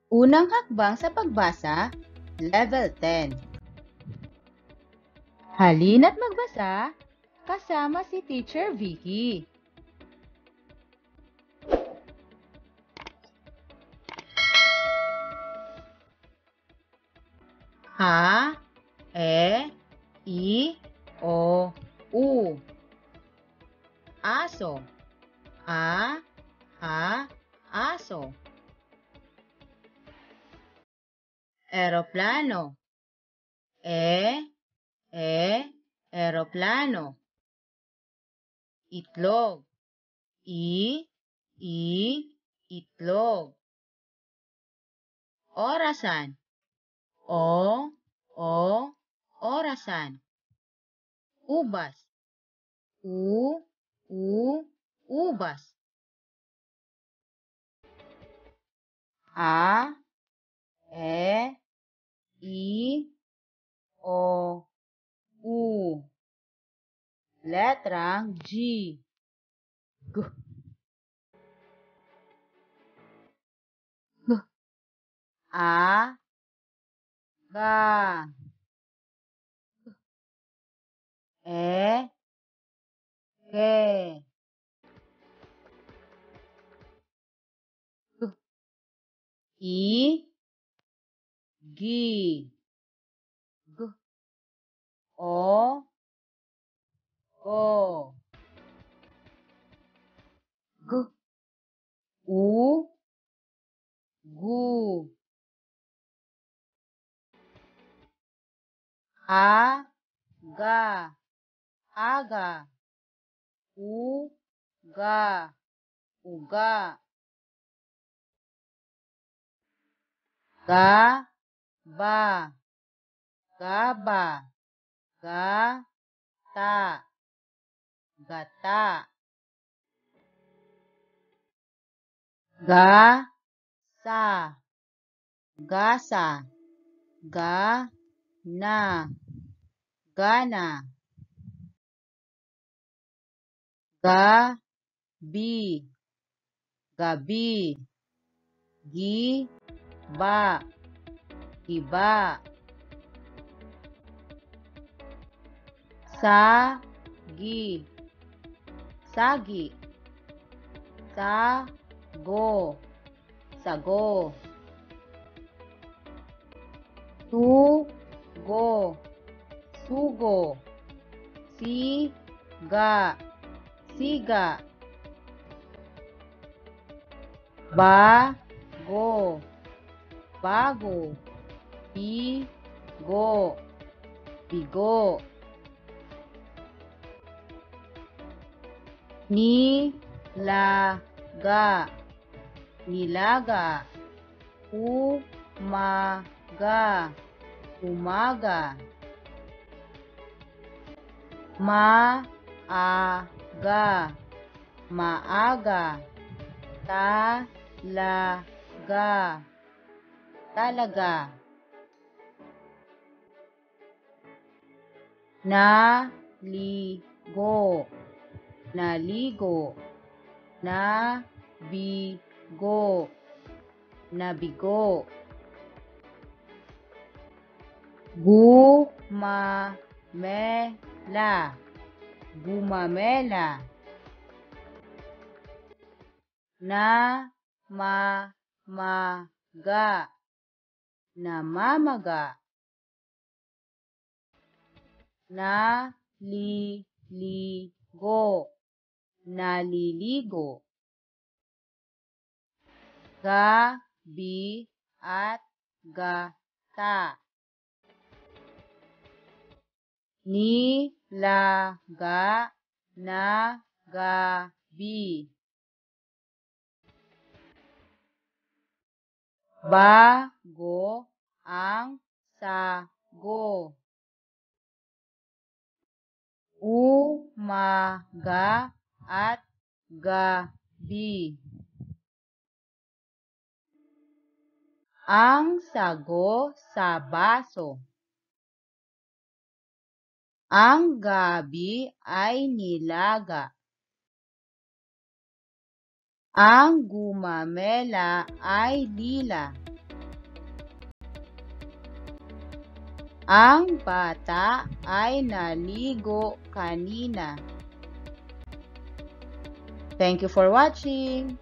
Unang hakbang sa pagbasa, Level 10. Halina't magbasa kasama si Teacher Vicky. Ha, e, I, O, U. Aso. A, ha, aso. Eroplano. E, eroplano. Itlog. I, itlog. Orasan. O, orasan. Ubas. U, ubas. A, E, I, O, U. Letrang G. G. G. A, ga. E, ke. G. I, gi. G. O, go. G. U, gu. A, ga. Aga. U, ga. Uga. Ga, ba. Gaba. Ga, ta. Gata. Ga, sa. Gasa. Ga, na. Gana. Ga, bi. Gabi. Gi, ba. Giba. Sa, gi. Sagi. Sa, go. Sago. Tu, go. Sugo. Si, ga. Siga. Ba, go. Bago. Bi, go. Bigo. Ni, la, ga. Nilaga. Umaga. Umaga. Maaga. Maaga. Talaga. Talaga. Naligo. Naligo. Nabigo. Nabigo. Gumamela. Gumamela. Namamaga. Namamaga. Naliligo. Naliligo. Gabi at gata. Nilaga na gabi. Bago ang sago. Umaga at gabi. Ang sago sa baso. Ang gabi ay nilaga. Ang gumamela ay lila. Ang bata ay naligo kanina. Thank you for watching.